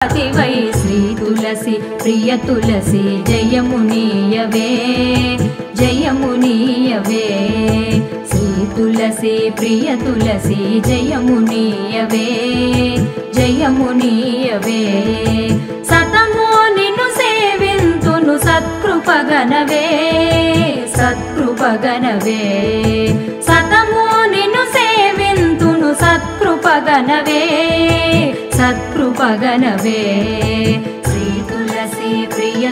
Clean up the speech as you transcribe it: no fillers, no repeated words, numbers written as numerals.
why Shri తులసి ప్రియ తులసి జయమునీయవే జయమునీయవే శ్రీ తులసి ప్రియ తులసి జయమునీయవే జయమునీయవే సతము నిన్ను సేవింతును సత్కృపగనవే సత్కృపగనవే సతము నిన్ను సేవింతును సత్కృపగనవే సత్కృపగనవే శ్రీ తులసి ప్రియ